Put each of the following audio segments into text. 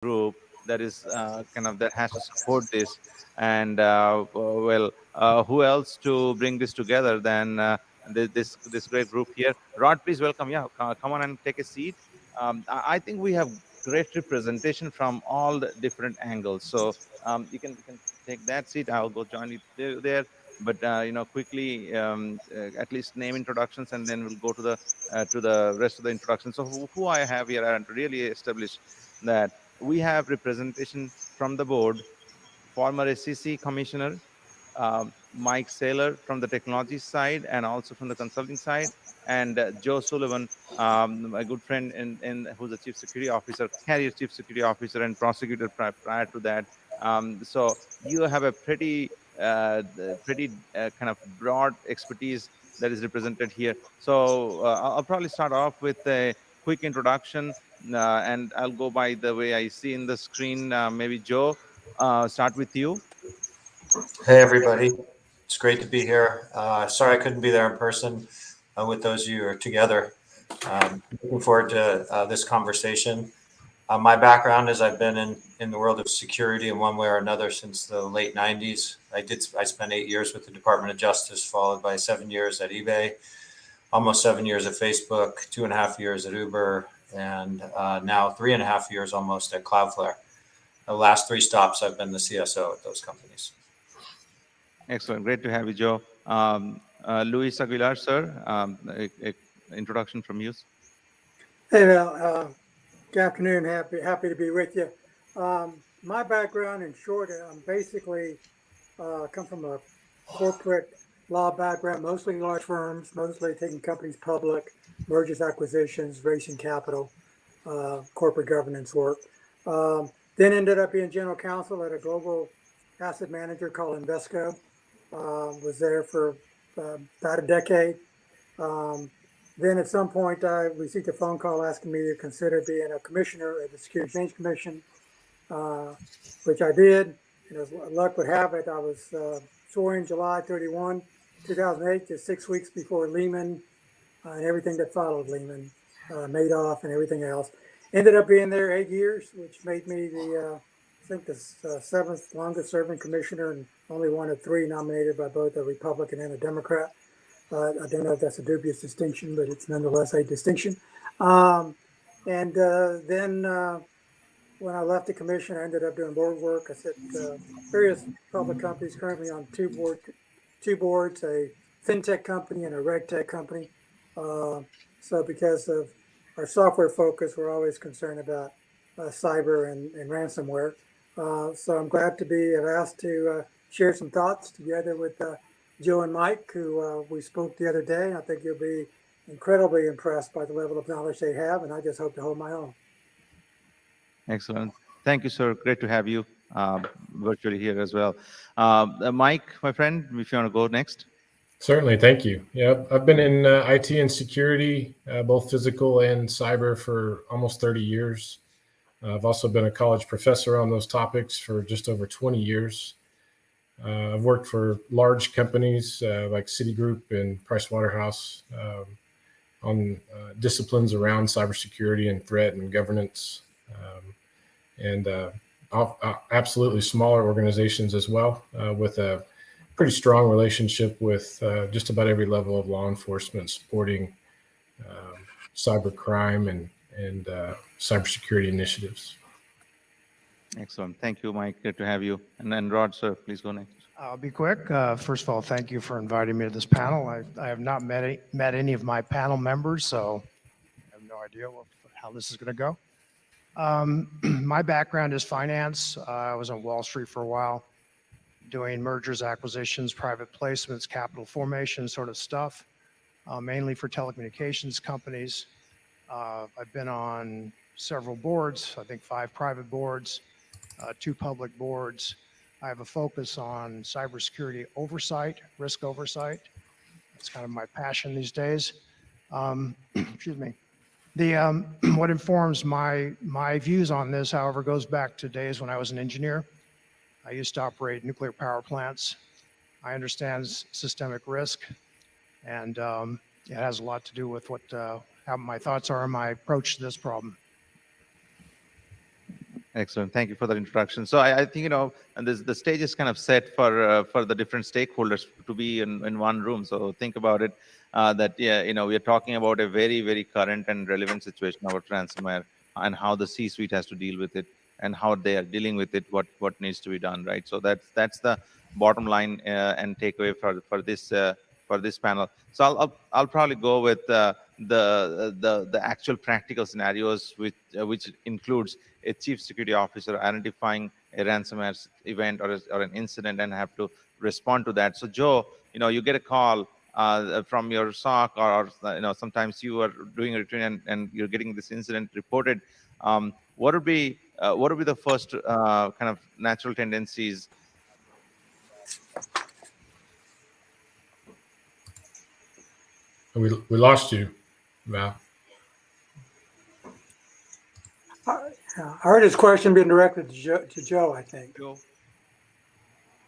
group that is that has to support this. And who else to bring this together than this great group here? Rod, please welcome. Yeah, come on and take a seat. I think we have great representation from all the different angles. So you can take that seat. I'll go join you there. But quickly, at least name introductions, and then we'll go to the rest of the introduction. So who I have here, and really establish that we have representation from the board, former SEC commissioner, Mike Saylor from the technology side and also from the consulting side, and Joe Sullivan, my good friend, who's the chief security officer, carrier chief security officer, and prosecutor prior to that. So you have a pretty kind of broad expertise that is represented here. So I'll probably start off with a quick introduction, and I'll go by the way I see in the screen. Maybe Joe, start with you. Hey, everybody. It's great to be here. Sorry I couldn't be there in person with those of you who are together. Looking forward to this conversation. My background is I've been in the world of security in one way or another since the late 90s. I spent 8 years with the Department of Justice, followed by 7 years at eBay, almost 7 years at Facebook, 2.5 years at Uber, and now 3.5 years almost at Cloudflare. The last 3 stops, I've been the CSO at those companies. Excellent. Great to have you, Joe. Luis Aguilar, sir, a introduction from you. Hey, Val. Good afternoon. Happy to be with you. My background, in short, I'm basically come from a corporate law background, mostly large firms, mostly taking companies public, mergers, acquisitions, raising capital, corporate governance work. Then ended up being general counsel at a global asset manager called Invesco. Was there for about a decade. Then at some point, I received a phone call asking me to consider being a commissioner at the Securities Exchange Commission, which I did. And as luck would have it, I was sworn July 31, 2008, just 6 weeks before Lehman and everything that followed Lehman, Madoff and everything else. Ended up being there 8 years, which made me the 7th longest serving commissioner and only one of 3 nominated by both a Republican and a Democrat. I don't know if that's a dubious distinction, but it's nonetheless a distinction. Then when I left the commission, I ended up doing board work. I sit various public companies, currently on two boards, a fintech company and a regtech company. So because of our software focus, we're always concerned about cyber and ransomware. So I'm glad to be asked to share some thoughts together with Joe and Mike, who we spoke the other day. I think you'll be incredibly impressed by the level of knowledge they have, and I just hope to hold my own. Excellent. Thank you, sir. Great to have you virtually here as well. Mike, my friend, if you want to go next. Certainly. Thank you. Yeah, I've been in IT and security, both physical and cyber, for almost 30 years. I've also been a college professor on those topics for just over 20 years. I've worked for large companies like Citigroup and Pricewaterhouse on disciplines around cybersecurity and threat and governance, and absolutely smaller organizations as well, with a pretty strong relationship with just about every level of law enforcement, supporting cyber crime and cybersecurity initiatives. Excellent. Thank you, Mike. Good to have you. And then Rod, sir, please go next. I'll be quick. First of all, thank you for inviting me to this panel. I have not met any of my panel members, so I have no idea how this is going to go. My background is finance. I was on Wall Street for a while, doing mergers, acquisitions, private placements, capital formation sort of stuff, mainly for telecommunications companies. I've been on several boards, I think 5 private boards, 2 public boards. I have a focus on cybersecurity oversight, risk oversight. That's kind of my passion these days. Excuse me. What informs my views on this, however, goes back to days when I was an engineer. I used to operate nuclear power plants. I understand systemic risk, and it has a lot to do with how my thoughts are and my approach to this problem. Excellent. Thank you for that introduction. So I think, and the stage is kind of set for the different stakeholders to be in one room. So think about it, that, yeah, we are talking about a very, very current and relevant situation about ransomware and how the C-suite has to deal with it and how they are dealing with it, what needs to be done, right? So that's the bottom line and takeaway for this panel. So I'll probably go with the actual practical scenarios, which includes a chief security officer identifying a ransomware event or an incident and have to respond to that. So Joe, you get a call from your SOC, or sometimes you are doing a routine and you're getting this incident reported. What would be the first kind of natural tendencies? We lost you, Val. I heard his question being directed to Joe, I think. Joe.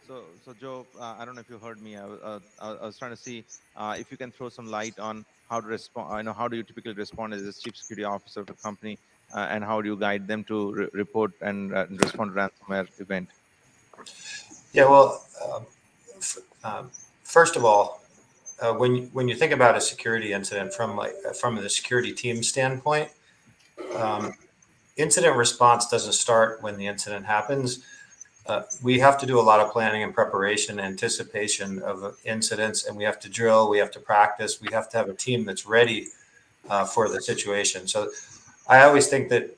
So Joe, I don't know if you heard me. I was trying to see if you can throw some light on how to respond. I know, how do you typically respond as a chief security officer of a company, and how do you guide them to report and respond to ransomware event? Yeah, well, first of all, when you think about a security incident from the security team standpoint, incident response doesn't start when the incident happens. We have to do a lot of planning and preparation, anticipation of incidents, and we have to drill, we have to practice, we have to have a team that's ready for the situation. So I always think that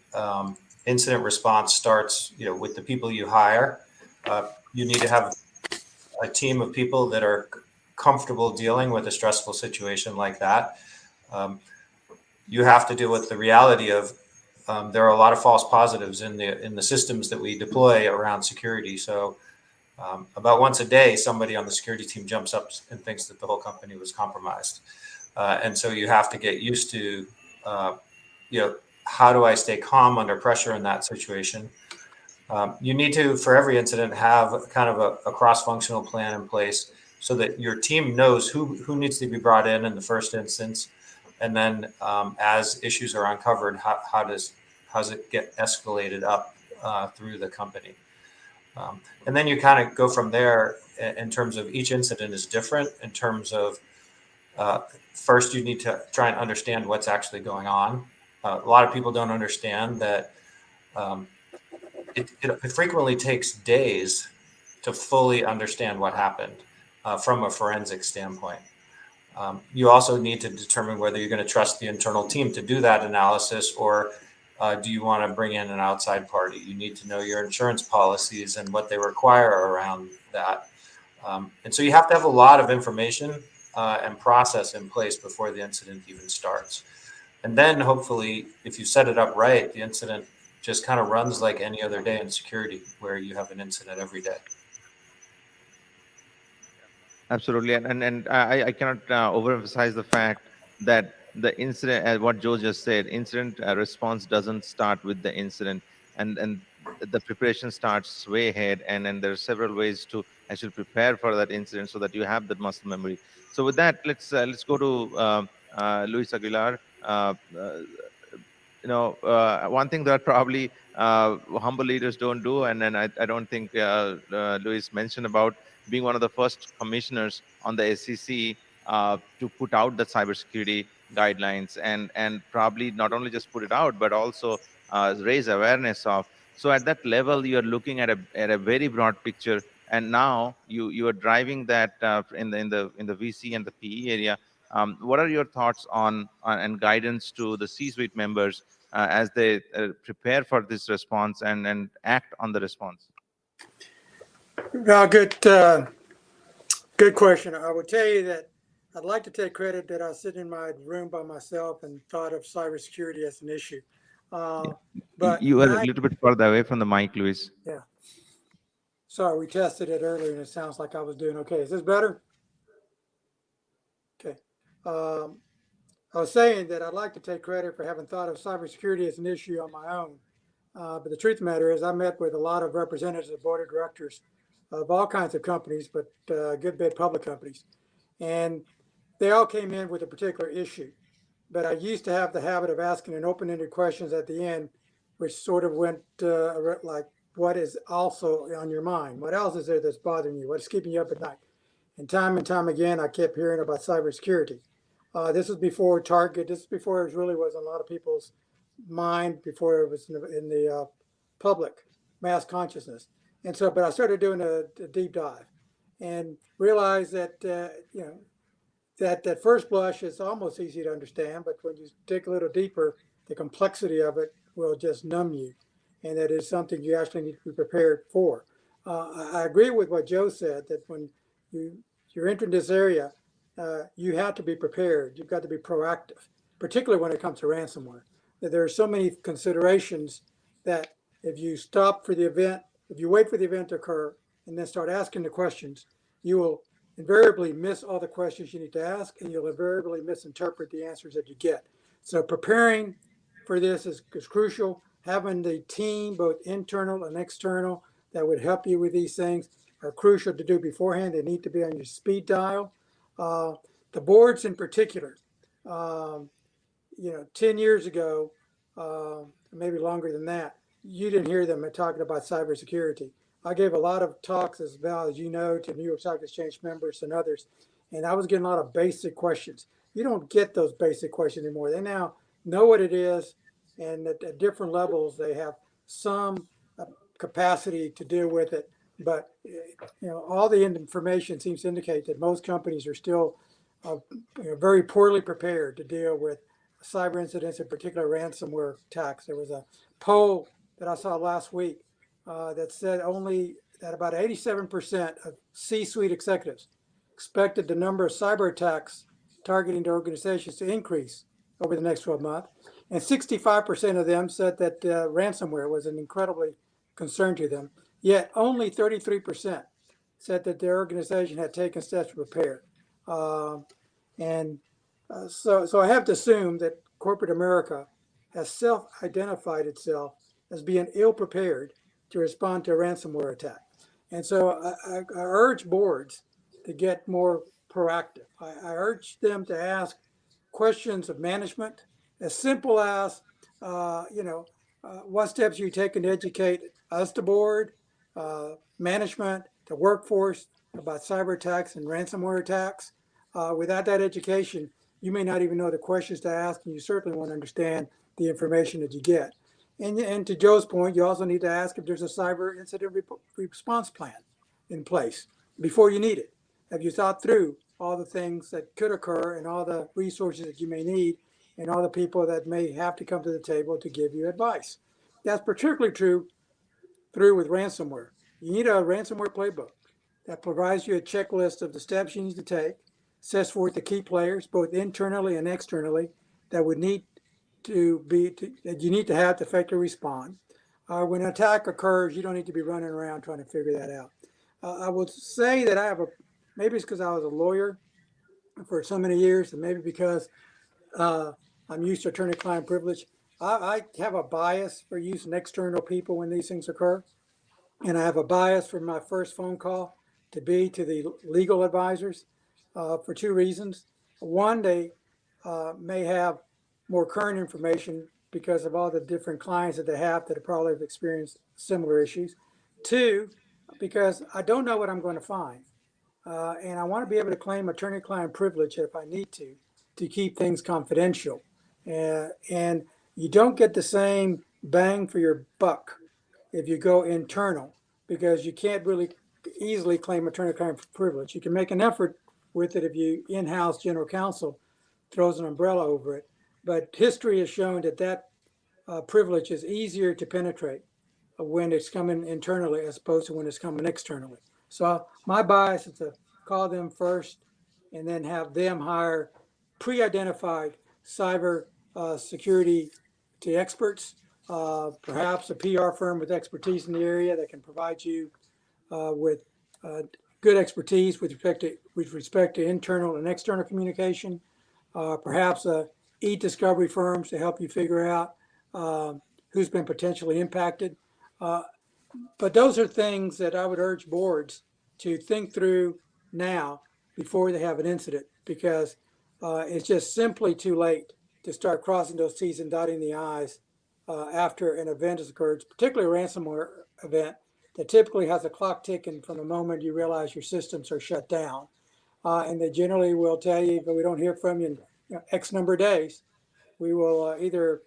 incident response starts, with the people you hire. You need to have a team of people that are comfortable dealing with a stressful situation like that. You have to deal with the reality of there are a lot of false positives in the systems that we deploy around security. So about once a day, somebody on the security team jumps up and thinks that the whole company was compromised. And so you have to get used to, how do I stay calm under pressure in that situation? You need to, for every incident, have kind of a cross-functional plan in place so that your team knows who needs to be brought in the first instance. And then as issues are uncovered, how does it get escalated up through the company? And then you kind of go from there in terms of each incident is different in terms of first you need to try and understand what's actually going on. A lot of people don't understand that it frequently takes days to fully understand what happened from a forensic standpoint. You also need to determine whether you're going to trust the internal team to do that analysis, or do you want to bring in an outside party? You need to know your insurance policies and what they require around that. And so you have to have a lot of information and process in place before the incident even starts. And then hopefully, if you set it up right, the incident just kind of runs like any other day in security, where you have an incident every day. Absolutely, and I cannot overemphasize the fact that the incident, as what Joe just said, incident response doesn't start with the incident, and the preparation starts way ahead, and then there are several ways to actually prepare for that incident so that you have that muscle memory. So with that, let's go to Luis Aguilar. One thing that probably humble leaders don't do, and then I don't think Luis mentioned about being one of the first commissioners on the SEC to put out the cybersecurity guidelines, and probably not only just put it out, but also raise awareness of. So at that level, you are looking at a very broad picture, and now you are driving that in the VC and the PE area. What are your thoughts on and guidance to the C-suite members as they prepare for this response and act on the response? Good question. I would tell you that I'd like to take credit that I was sitting in my room by myself and thought of cybersecurity as an issue. But you are a little bit further away from the mic, Luis. Yeah. Sorry, we tested it earlier and it sounds like I was doing okay. Is this better? Okay. I was saying that I'd like to take credit for having thought of cybersecurity as an issue on my own. But the truth of the matter is I met with a lot of representatives of board of directors of all kinds of companies, but a good bit public companies. And they all came in with a particular issue. But I used to have the habit of asking an open-ended questions at the end which sort of went like, what is also on your mind? What else is there that's bothering you? What's keeping you up at night? And time again, I kept hearing about cybersecurity. This was before Target. This is before it really was on a lot of people's mind, before it was in the public mass consciousness. And so, but I started doing a deep dive and realized that, that first blush is almost easy to understand, but when you dig a little deeper, the complexity of it will just numb you. And that is something you actually need to be prepared for. I agree with what Joe said, that when you're entering this area, you have to be prepared. You've got to be proactive, particularly when it comes to ransomware. That there are so many considerations that if you stop for the event, if you wait for the event to occur and then start asking the questions, you will invariably miss all the questions you need to ask, and you'll invariably misinterpret the answers that you get. So preparing for this is crucial. Having the team, both internal and external, that would help you with these things are crucial to do beforehand. They need to be on your speed dial. The boards in particular, 10 years ago, maybe longer than that, you didn't hear them talking about cybersecurity. I gave a lot of talks, as well as you know, to New York Stock Exchange members and others, and I was getting a lot of basic questions. You don't get those basic questions anymore. They now know what it is, and at different levels, they have some capacity to deal with it. But all the information seems to indicate that most companies are still very poorly prepared to deal with cyber incidents, in particular ransomware attacks. There was a poll that I saw last week that said only that about 87% of C-suite executives expected the number of cyber attacks targeting their organizations to increase over the next 12 months. And 65% of them said that ransomware was an incredibly concern to them. Yet only 33% said that their organization had taken steps to prepare. So I have to assume that corporate America has self-identified itself as being ill-prepared to respond to a ransomware attack. And so I urge boards to get more proactive. I urge them to ask questions of management as simple as, what steps are you taking to educate us, the board, management, the workforce about cyber attacks and ransomware attacks. Without that education, you may not even know the questions to ask, and you certainly won't understand the information that you get. And to Joe's point, you also need to ask if there's a cyber incident response plan in place before you need it. Have you thought through all the things that could occur and all the resources that you may need and all the people that may have to come to the table to give you advice? That's particularly true with ransomware. You need a ransomware playbook that provides you a checklist of the steps you need to take, sets forth the key players, both internally and externally, that would need that you need to have to effectively respond. When an attack occurs, you don't need to be running around trying to figure that out. I would say that maybe it's because I was a lawyer for so many years, and maybe because I'm used to attorney-client privilege. I have a bias for using external people when these things occur. And I have a bias for my first phone call to be to the legal advisors for two reasons. One, they may have more current information because of all the different clients that they have that probably have experienced similar issues. Two, because I don't know what I'm going to find. And I want to be able to claim attorney-client privilege if I need to keep things confidential. And you don't get the same bang for your buck if you go internal, because you can't really easily claim attorney-client privilege. You can make an effort with it if you in-house general counsel throws an umbrella over it. But history has shown that privilege is easier to penetrate when it's coming internally as opposed to when it's coming externally. So my bias is to call them first and then have them hire pre-identified cyber security experts, perhaps a PR firm with expertise in the area that can provide you with good expertise with respect to internal and external communication, perhaps e-discovery firms to help you figure out who's been potentially impacted. But those are things that I would urge boards to think through now before they have an incident, because it's just simply too late to start crossing those T's and dotting the I's after an event has occurred, particularly a ransomware event, that typically has a clock ticking from the moment you realize your systems are shut down. And they generally will tell you, but we don't hear from you in X number of days. We will either,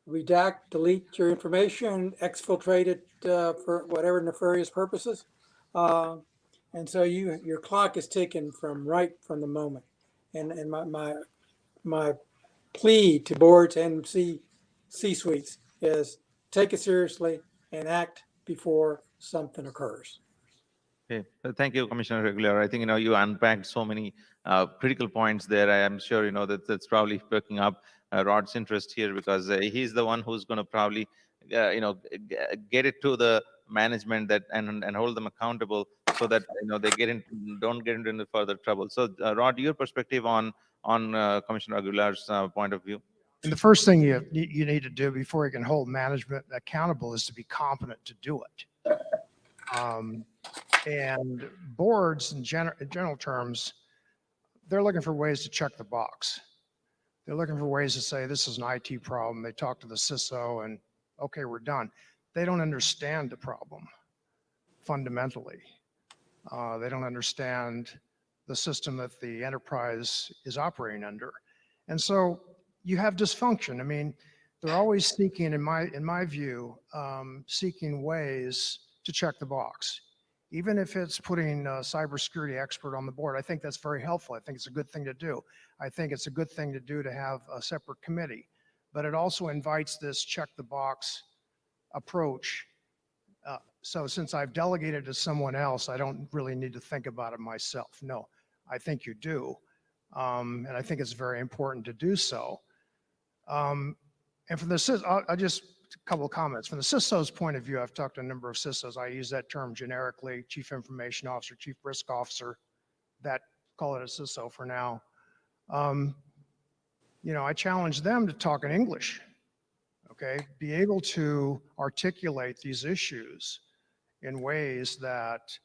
redact, delete your information, exfiltrate it for whatever nefarious purposes. And so your clock is ticking right from the moment. And my plea to boards and C-suites is take it seriously and act before something occurs. Okay. Thank you, Commissioner Regular. I think, you unpacked so many critical points there. I am sure, that's probably perking up Rod's interest here, because he's the one who's going to probably, get it to the management that and hold them accountable, so that, they don't get into further trouble. So, Rod, your perspective on Commissioner Aguilar's point of view. And the first thing you need to do before you can hold management accountable is to be competent to do it. And boards, in general terms, they're looking for ways to check the box. They're looking for ways to say, this is an IT problem. They talk to the CISO and, okay, we're done. They don't understand the problem fundamentally. They don't understand the system that the enterprise is operating under. And so you have dysfunction. I mean, they're always seeking, in my view, seeking ways to check the box. Even if it's putting a cybersecurity expert on the board, I think that's very helpful. I think it's a good thing to do. I think it's a good thing to do to have a separate committee, but it also invites this check the box approach. So since I've delegated to someone else, I don't really need to think about it myself. No, I think you do. And I think it's very important to do so. And from the, I just, a couple of comments. From the CISO's point of view, I've talked to a number of CISOs. I use that term generically, Chief Information Officer, Chief Risk Officer, that call it a CISO for now. I challenge them to talk in English, okay? Be able to articulate these issues in ways that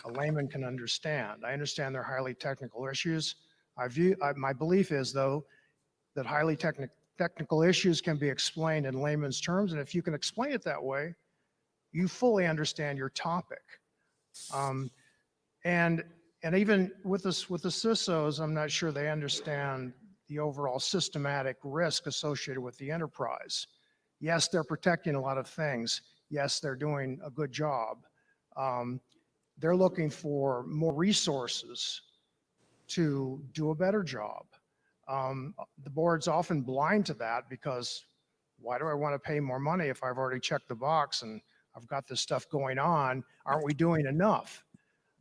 a layman can understand. I understand they're highly technical issues. My belief is, though, that highly technical issues can be explained in layman's terms, and if you can explain it that way, you fully understand your topic. And even with the CISOs, I'm not sure they understand the overall systematic risk associated with the enterprise. Yes, they're protecting a lot of things. Yes, they're doing a good job. They're looking for more resources to do a better job. The board's often blind to that, because why do I want to pay more money if I've already checked the box and I've got this stuff going on? Aren't we doing enough?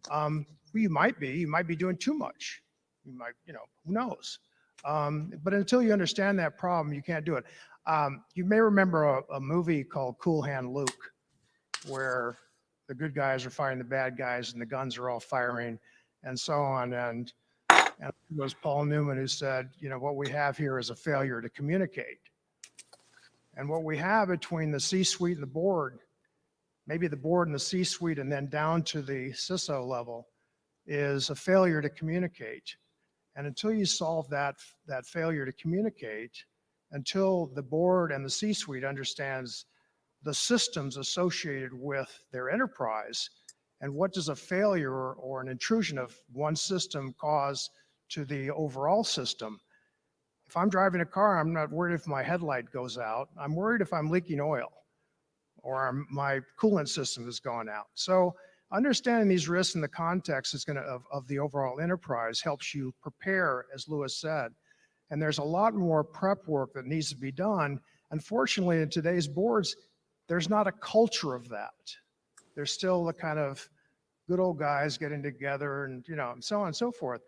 Well, you might be doing too much. You might, who knows? But until you understand that problem, you can't do it. You may remember a movie called Cool Hand Luke, where the good guys are fighting the bad guys and the guns are all firing and so on. And it was Paul Newman who said, what we have here is a failure to communicate. And what we have between the C-suite and the board, maybe the board and the C-suite and then down to the CISO level, is a failure to communicate. And until you solve that failure to communicate, until the board and the C-suite understands the systems associated with their enterprise, and what does a failure or an intrusion of one system cause to the overall system. If I'm driving a car, I'm not worried if my headlight goes out. I'm worried if I'm leaking oil or my coolant system has gone out. So understanding these risks in the context is of the overall enterprise helps you prepare, as Lewis said. And there's a lot more prep work that needs to be done. Unfortunately, in today's boards, there's not a culture of that. There's still the kind of good old guys getting together and, and so on and so forth.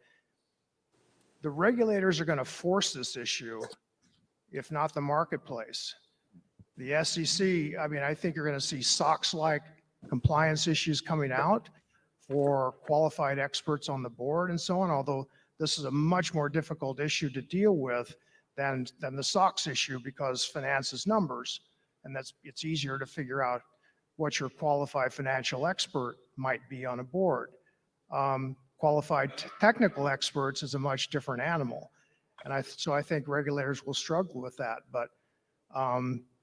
The regulators are going to force this issue, if not the marketplace. The SEC, I think you're going to see SOX-like compliance issues coming out for qualified experts on the board and so on, although this is a much more difficult issue to deal with than the SOX issue, because finance is numbers, and it's easier to figure out what your qualified financial expert might be on a board. Qualified technical experts is a much different animal. And so I think regulators will struggle with that. But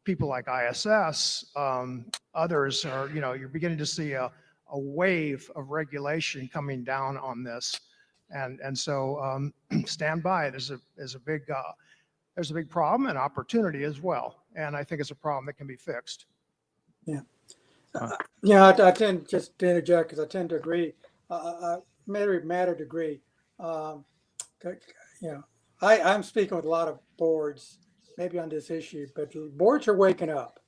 People like ISS, others are, you're beginning to see a wave of regulation coming down on this. And so stand by. There's a big problem and opportunity as well. And I think it's a problem that can be fixed. Yeah. Uh, Yeah, I tend, just to interject, because I tend to agree, matter degree. Um, I'm speaking with a lot of boards, maybe on this issue, but boards are waking up.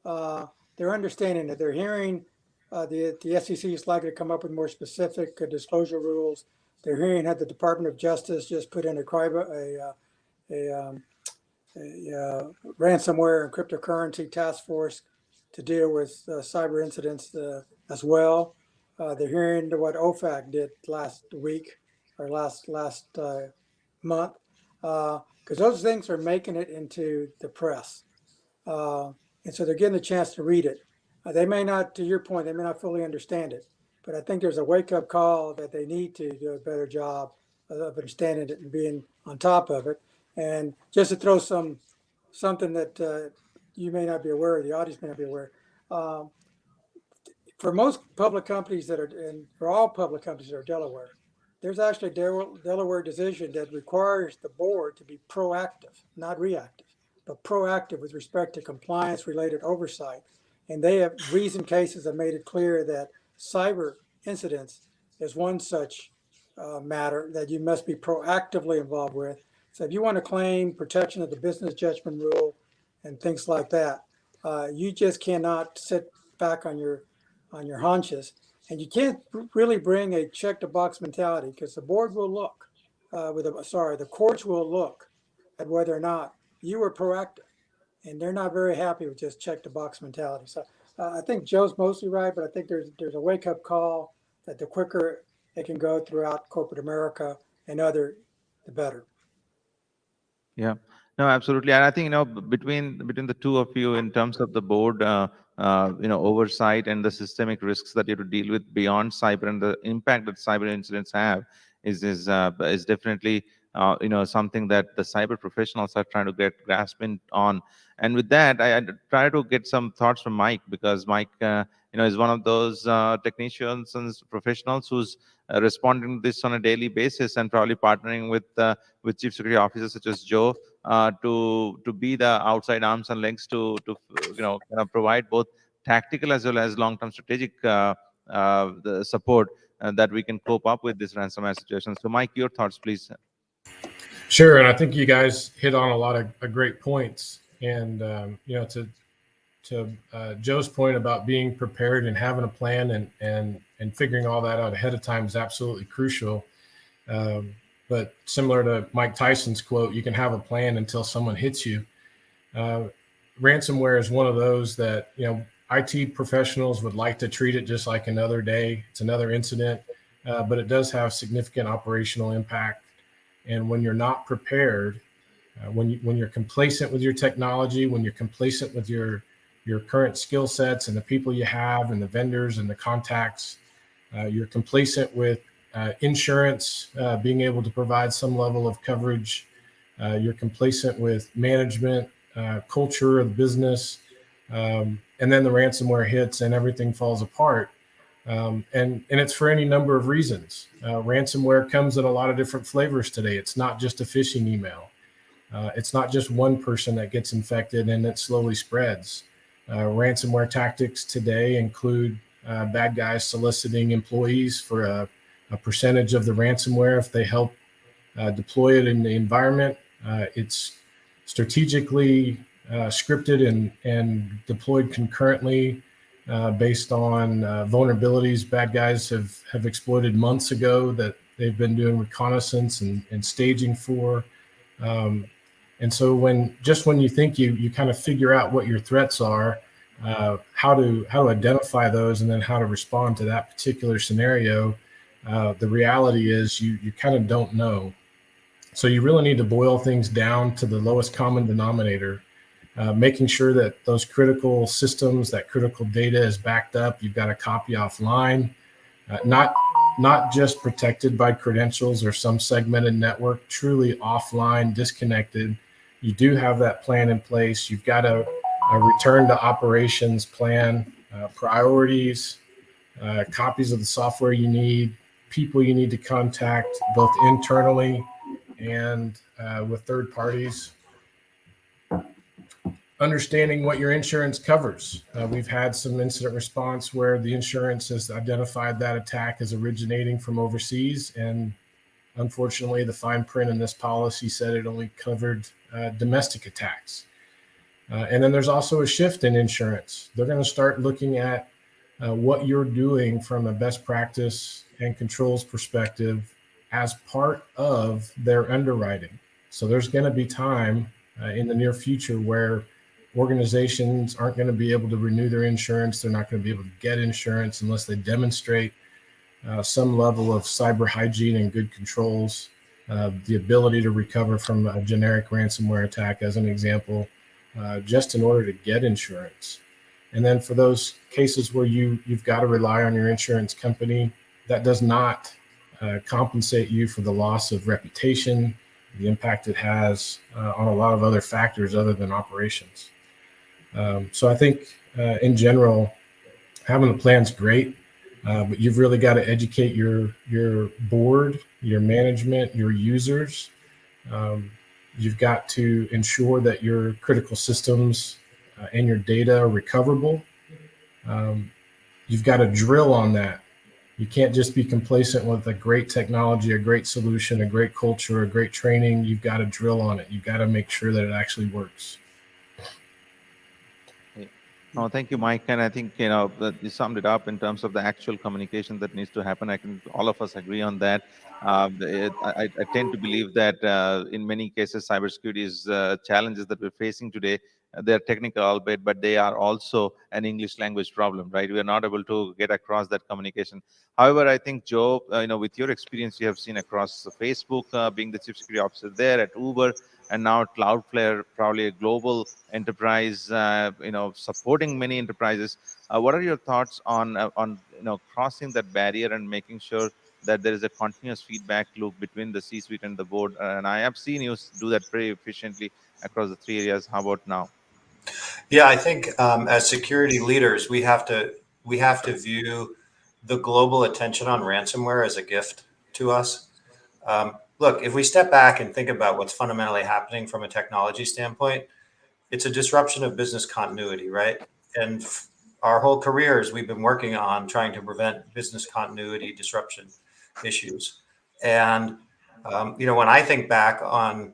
They're understanding that they're hearing the SEC is likely to come up with more specific disclosure rules. They're hearing that the Department of Justice just put in a ransomware and cryptocurrency task force to deal with cyber incidents as well. They're hearing what OFAC did last week or last month, because those things are making it into the press, and so they're getting a chance to read it. They may not, to your point, they may not fully understand it, but I think there's a wake-up call that they need to do a better job of understanding it and being on top of it. And just to throw something that you may not be aware of, the audience may not be aware. For most public companies that are, and for all public companies that are Delaware, there's actually a Delaware decision that requires the board to be proactive, not reactive, but proactive with respect to compliance-related oversight. And they have, recent cases have made it clear that cyber incidents is one such matter that you must be proactively involved with. So if you want to claim protection of the business judgment rule and things like that, you just cannot sit back on your haunches, and you can't really bring a check the box mentality, because the board will look the courts will look at whether or not you were proactive, and they're not very happy with just check the box mentality. So I think Joe's mostly right, but I think there's a wake up call that the quicker it can go throughout corporate America and the better. Yeah, no, absolutely. And I think, between the two of you, in terms of the board, oversight and the systemic risks that you have to deal with beyond cyber, and the impact that cyber incidents have is definitely, something that the cyber professionals are trying to get grasping on. And with that, I try to get some thoughts from Mike, because Mike, is one of those technicians and professionals who's responding to this on a daily basis, and probably partnering with chief security officers such as Joe to be the outside arms and legs to kind of provide both tactical as well as long-term strategic the support that we can cope up with this ransomware situation. So, Mike, your thoughts, please. Sure, and I think you guys hit on a lot of great points. And to Joe's point about being prepared and having a plan and figuring all that out ahead of time is absolutely crucial. But similar to Mike Tyson's quote, you can have a plan until someone hits you. Ransomware is one of those that, IT professionals would like to treat it just like another day. It's another incident, but it does have significant operational impact. And when you're not prepared, when you're complacent with your technology, when you're complacent with your current skill sets and the people you have and the vendors and the contacts, you're complacent with insurance, being able to provide some level of coverage. You're complacent with management, culture of the business, and then the ransomware hits and everything falls apart. And it's for any number of reasons. Ransomware comes in a lot of different flavors today. It's not just a phishing email. It's not just one person that gets infected and it slowly spreads. Ransomware tactics today include bad guys soliciting employees for a percentage of the ransomware if they help deploy it in the environment. It's strategically scripted and deployed concurrently based on vulnerabilities bad guys have exploited months ago that they've been doing reconnaissance and staging for. And so when you think you kind of figure out what your threats are, how to identify those and then how to respond to that particular scenario, the reality is you kind of don't know. So you really need to boil things down to the lowest common denominator, making sure that those critical systems, that critical data is backed up. You've got a copy offline, not just protected by credentials or some segmented network, truly offline, disconnected, you do have that plan in place. You've got a return to operations plan, priorities, copies of the software you need, people you need to contact both internally and with third parties. Understanding what your insurance covers. We've had some incident response where the insurance has identified that attack as originating from overseas, and unfortunately the fine print in this policy said it only covered domestic attacks. And then there's also a shift in insurance. They're going to start looking at what you're doing from a best practice and controls perspective as part of their underwriting. So there's going to be time in the near future where organizations aren't going to be able to renew their insurance. They're not going to be able to get insurance unless they demonstrate some level of cyber hygiene and good controls, the ability to recover from a generic ransomware attack, as an example, just in order to get insurance. And then for those cases where you've got to rely on your insurance company, that does not compensate you for the loss of reputation, the impact it has on a lot of other factors other than operations. So I think in general, having a plan is great, but you've really got to educate your board, your management, your users. You've got to ensure that your critical systems and your data are recoverable. You've got to drill on that. You can't just be complacent with a great technology, a great solution, a great culture, a great training. You've got to drill on it. You've got to make sure that it actually works. No, thank you, Mike. And I think, that you summed it up in terms of the actual communication that needs to happen. I think all of us agree on that. I tend to believe that in many cases, cybersecurity is challenges that we're facing today. They're technical, albeit, but they are also an English language problem, right? We are not able to get across that communication. However, I think, Joe, with your experience, you have seen across Facebook, being the chief security officer there at Uber, and now at Cloudflare, probably a global enterprise, supporting many enterprises. What are your thoughts on crossing that barrier and making sure that there is a continuous feedback loop between the C-suite and the board? And I have seen you do that very efficiently across the three areas. How about now? Yeah, I think as security leaders, we have to view the global attention on ransomware as a gift to us. Look, if we step back and think about what's fundamentally happening from a technology standpoint, it's a disruption of business continuity, right? And our whole careers, we've been working on trying to prevent business continuity disruption issues. And, when I think back on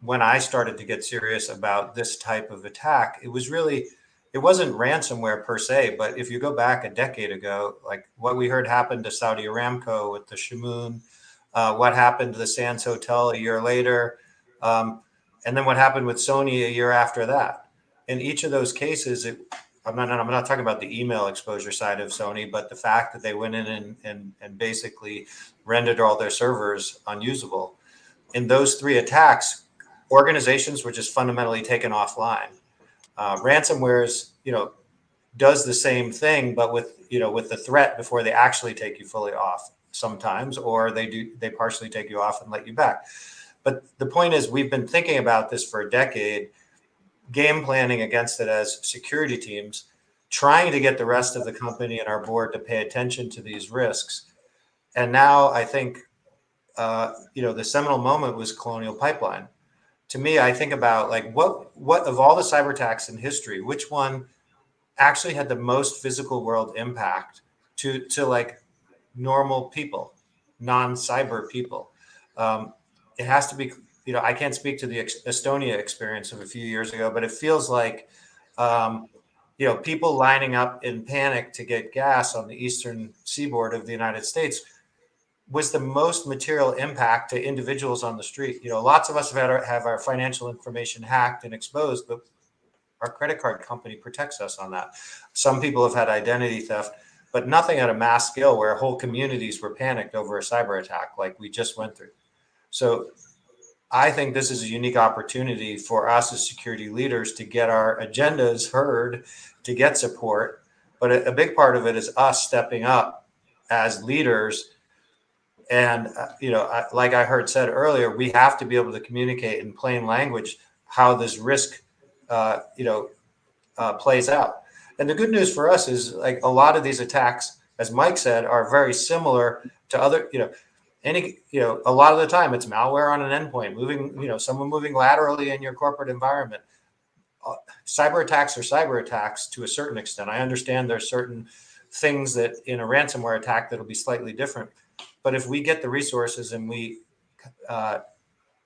when I started to get serious about this type of attack, it wasn't ransomware per se, but if you go back a decade ago, like what we heard happened to Saudi Aramco with the Shamoon, what happened to the Sands Hotel a year later, and then what happened with Sony a year after that. In each of those cases, I'm not talking about the email exposure side of Sony, but the fact that they went in and basically rendered all their servers unusable. In those three attacks, organizations were just fundamentally taken offline. Ransomware does the same thing, but with the threat before they actually take you fully off sometimes, or they partially take you off and let you back. But the point is, we've been thinking about this for a decade, game planning against it as security teams, trying to get the rest of the company and our board to pay attention to these risks. And now I think, the seminal moment was Colonial Pipeline. To me, I think about like what of all the cyber attacks in history, which one actually had the most physical world impact to like normal people, non-cyber people. It has to be, I can't speak to the Estonia experience of a few years ago, but it feels like, people lining up in panic to get gas on the eastern seaboard of the United States was the most material impact to individuals on the street. Lots of us have our financial information hacked and exposed, but our credit card company protects us on that. Some people have had identity theft, but nothing at a mass scale where whole communities were panicked over a cyber attack like we just went through. So I think this is a unique opportunity for us as security leaders to get our agendas heard, to get support. But a big part of it is us stepping up as leaders. And, like I heard said earlier, we have to be able to communicate in plain language how this risk, plays out. And the good news for us is like a lot of these attacks, as Mike said, are very similar to other, a lot of the time it's malware on an endpoint, someone moving laterally in your corporate environment. Cyber attacks are cyber attacks to a certain extent. I understand there's certain things that in a ransomware attack that'll be slightly different. But if we get the resources and we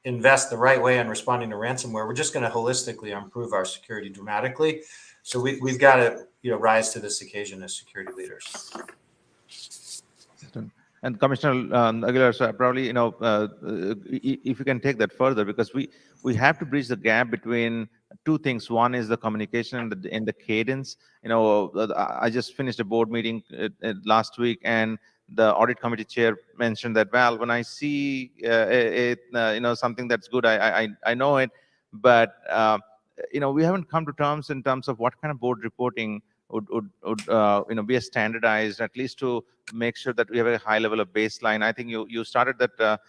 invest the right way in responding to ransomware, we're just going to holistically improve our security dramatically. So we've got to rise to this occasion as security leaders. And Commissioner Aguilar, so probably if you can take that further, because we have to bridge the gap between two things. One is the communication and the cadence. I just finished a board meeting last week, and the audit committee chair mentioned that, well, when I see something that's good, I know it, but we haven't come to terms in terms of what kind of board reporting would be a standardized, at least to make sure that we have a high level of baseline. I think you started that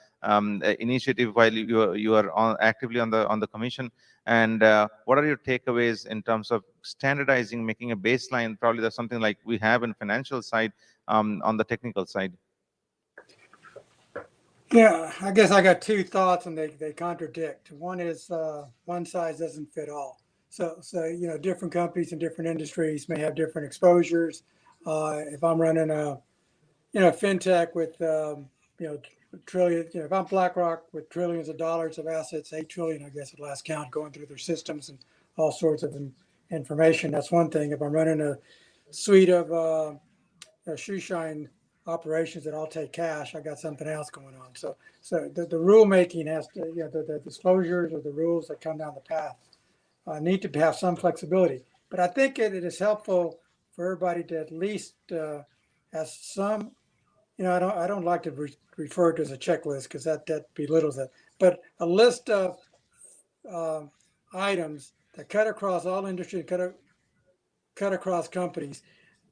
initiative while you are actively on the commission. And what are your takeaways in terms of standardizing, making a baseline? Probably that's something like we have in financial side, on the technical side. Yeah, I guess I got two thoughts and they contradict. One is one size doesn't fit all. So different companies in different industries may have different exposures. If I'm running a fintech with trillion, if I'm BlackRock with trillions of dollars of assets, 8 trillion, I guess at last count, going through their systems and all sorts of information, that's one thing. If I'm running a suite of shoe shine operations that all take cash, I got something else going on. So the rule making has to, the disclosures or the rules that come down the path need to have some flexibility. But I think it is helpful for everybody to at least have some, I don't like to refer to it as a checklist because that belittles it, but a list of items that cut across all industry, cut across companies,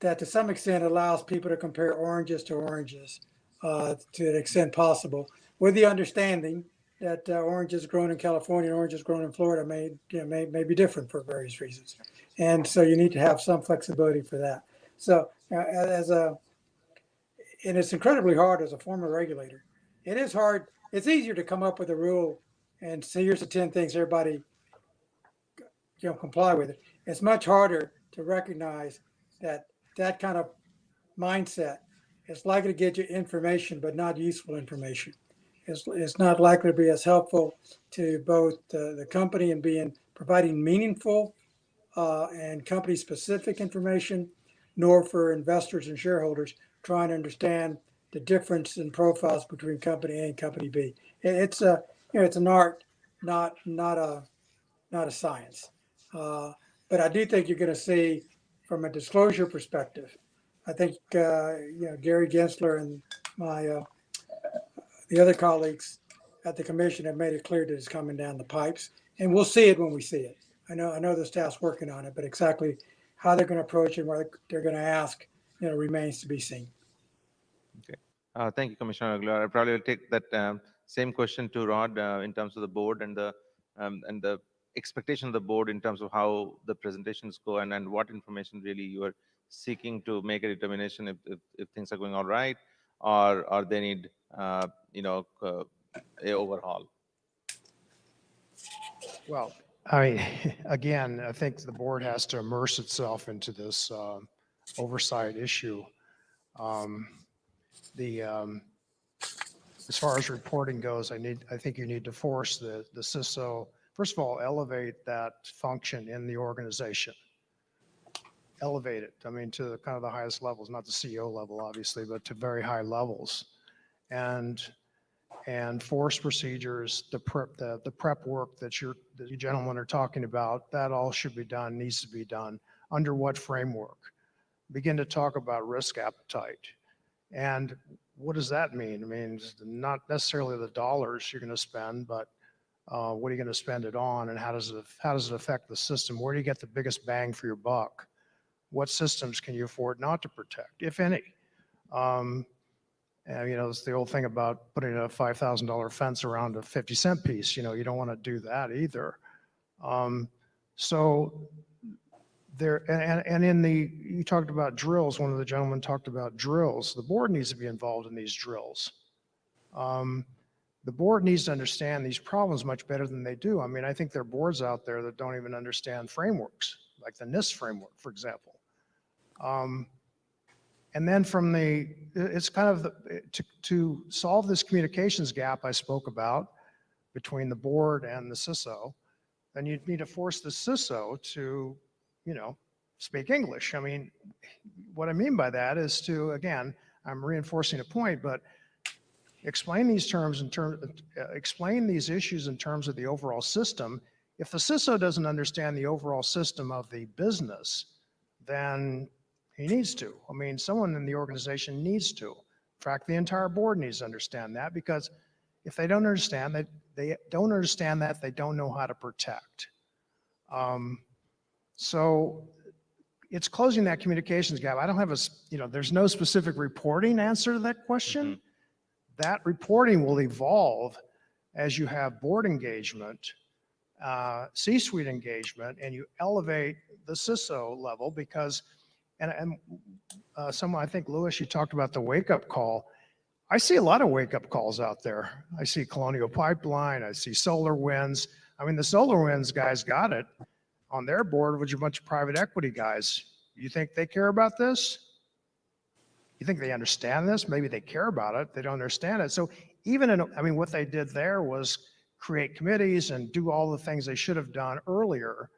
that to some extent allows people to compare oranges to oranges to the extent possible, with the understanding that oranges grown in California and oranges grown in Florida may be different for various reasons. And so you need to have some flexibility for that. So and it's incredibly hard as a former regulator. It is hard. It's easier to come up with a rule and say, here's the 10 things everybody comply with it. It's much harder to recognize that kind of mindset is likely to get you information, but not useful information. It's not likely to be as helpful to both the company in providing meaningful and company specific information, nor for investors and shareholders trying to understand the difference in profiles between company A and company B. It's an art, not a science. But I do think you're going to see, from a disclosure perspective, I think Gary Gensler and the other colleagues at the commission have made it clear that it's coming down the pipes, and we'll see it when we see it. I know the staff's working on it, but exactly how they're going to approach it, what they're going to ask, remains to be seen. Okay, thank you, Commissioner Aguilar. I probably will take that same question to Rod in terms of the board and the expectation of the board in terms of how the presentations go and what information really you are seeking to make a determination if things are going all right, or they need a overhaul. Well, again, I think the board has to immerse itself into this oversight issue. As far as reporting goes, I think you need to force the CISO, first of all, elevate that function in the organization. Elevate it, to kind of the highest levels, not the CEO level, obviously, but to very high levels. And force procedures, the prep work that you gentlemen are talking about, that all should be done, needs to be done. Under what framework? Begin to talk about risk appetite. And what does that mean? Not necessarily the dollars you're going to spend, but what are you going to spend it on, and how does it affect the system? Where do you get the biggest bang for your buck? What systems can you afford not to protect, if any? It's the old thing about putting a $5,000 fence around a 50-cent piece. You don't want to do that either. So there, and you talked about drills. One of the gentlemen talked about drills. The board needs to be involved in these drills. The board needs to understand these problems much better than they do. I mean, I think there are boards out there that don't even understand frameworks, like the NIST framework, for example. And then it's kind of to solve this communications gap I spoke about between the board and the CISO, then you'd need to force the CISO to, speak English. I mean, what I mean by that is to, again, I'm reinforcing a point, but explain these explain these issues in terms of the overall system. If the CISO doesn't understand the overall system of the business, then he needs to. I mean, someone in the organization needs to. In fact, the entire board needs to understand that, because if they don't understand that, they don't know how to protect. So it's closing that communications gap. I don't have there's no specific reporting answer to that question. Mm-hmm. That reporting will evolve as you have board engagement, C-suite engagement, and you elevate the CISO level, because, someone, I think, Louis, you talked about the wake-up call. I see a lot of wake-up calls out there. I see Colonial Pipeline, I see SolarWinds. I mean, the SolarWinds guys got it on their board, which are a bunch of private equity guys. You think they care about this? You think they understand this? Maybe they care about it. They don't understand it. So what they did there was create committees and do all the things they should have done earlier,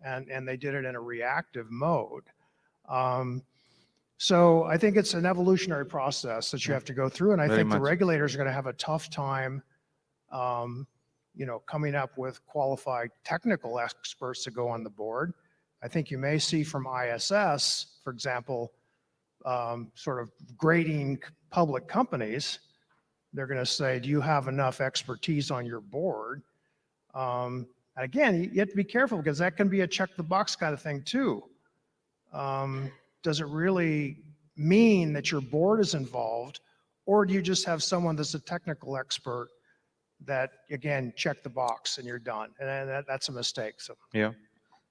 and they did it in a reactive mode. So I think it's an evolutionary process that you have to go through, and I think the regulators are going to have a tough time, coming up with qualified technical experts to go on the board. I think you may see from ISS, for example, sort of grading public companies. They're going to say, do you have enough expertise on your board? Again, you have to be careful, because that can be a check the box kind of thing too. Does it really mean that your board is involved, or do you just have someone that's a technical expert that, again, check the box and you're done? And that's a mistake. So yeah.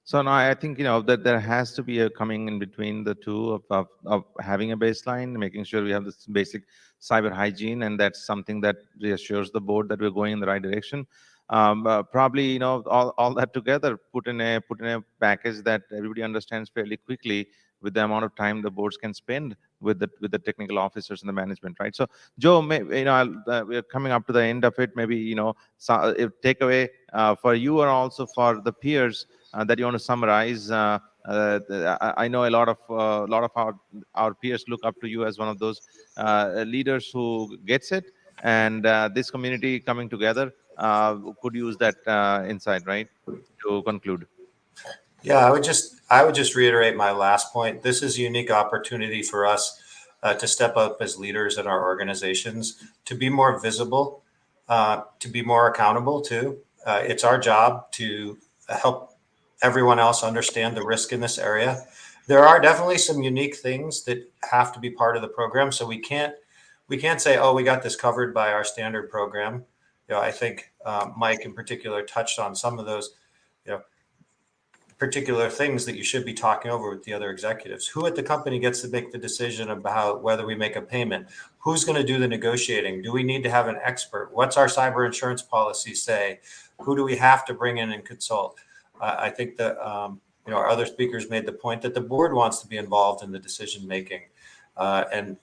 So now I think that there has to be a coming in between the two of having a baseline, making sure we have this basic cyber hygiene, and that's something that reassures the board that we're going in the right direction. Probably all that together, put in a package that everybody understands fairly quickly, with the amount of time the boards can spend with the technical officers and the management, right? So Joe, we're coming up to the end of it. Maybe takeaway for you and also for the peers that you want to summarize. I know a lot of our peers look up to you as one of those leaders who gets it, and this community coming together could use that insight, right, to conclude. Yeah, I would just reiterate my last point. This is a unique opportunity for us to step up as leaders in our organizations, to be more visible, to be more accountable too. It's our job to help everyone else understand the risk in this area. There are definitely some unique things that have to be part of the program. So we can't say, oh, we got this covered by our standard program. I think Mike in particular touched on some of those, particular things that you should be talking over with the other executives. Who at the company gets to make the decision about whether we make a payment? Who's going to do the negotiating? Do we need to have an expert? What's our cyber insurance policy say? Who do we have to bring in and consult? I think that our other speakers made the point that the board wants to be involved in the decision making, and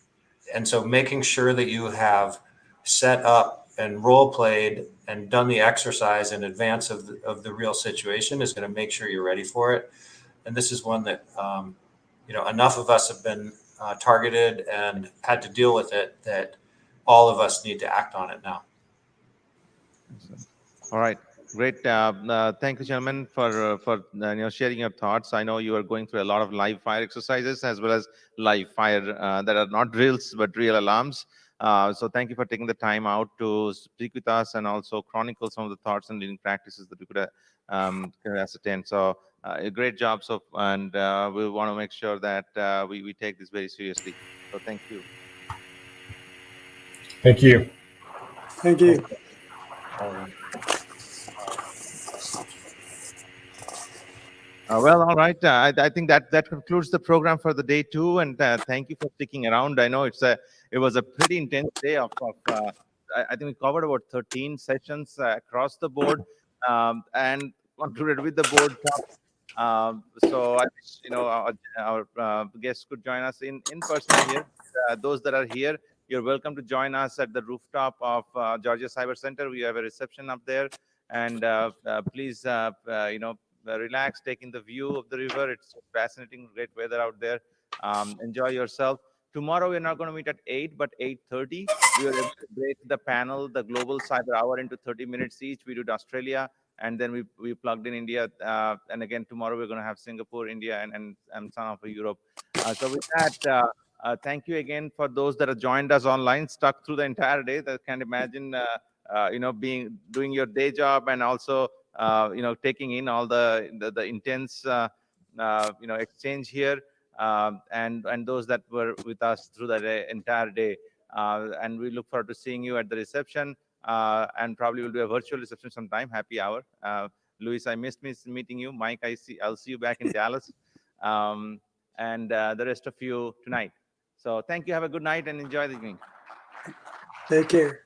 so making sure that you have set up and role played and done the exercise in advance of the real situation is going to make sure you're ready for it. And this is one that enough of us have been targeted and had to deal with it that all of us need to act on it now. All right. Great. Thank you, gentlemen, for sharing your thoughts. I know you are going through a lot of live fire exercises as well as live fire that are not drills but real alarms. So thank you for taking the time out to speak with us and also chronicle some of the thoughts and leading practices that we could ascertain. So a great job. And we want to make sure that we take this very seriously. So thank you. Thank you. Thank you. Well, all right. I think that concludes the program for the day 2, and thank you for sticking around. I know it was a pretty intense day of I think we covered about 13 sessions across the board, and concluded with the board topic. So I wish our guests could join us in person here. Those that are here, you're welcome to join us at the rooftop of Georgia Cyber Center. We have a reception up there, and please relax, taking the view of the river. It's fascinating, great weather out there. Enjoy yourself. Tomorrow we're not going to meet at 8, but 8:30. We were able to break the panel, the global cyber hour, into 30 minutes each. We did Australia, and then we plugged in India. And again, tomorrow we're going to have Singapore, India, and some of Europe. So with that, thank you again for those that have joined us online, stuck through the entire day. That can't imagine, doing your day job and also taking in all the intense exchange here, and those that were with us through the entire day, and we look forward to seeing you at the reception, and probably we'll do a virtual reception sometime. Happy hour. Luis, I missed meeting you. Mike, I'll see you back in Dallas, and the rest of you tonight. So thank you. Have a good night and enjoy the evening. Take care.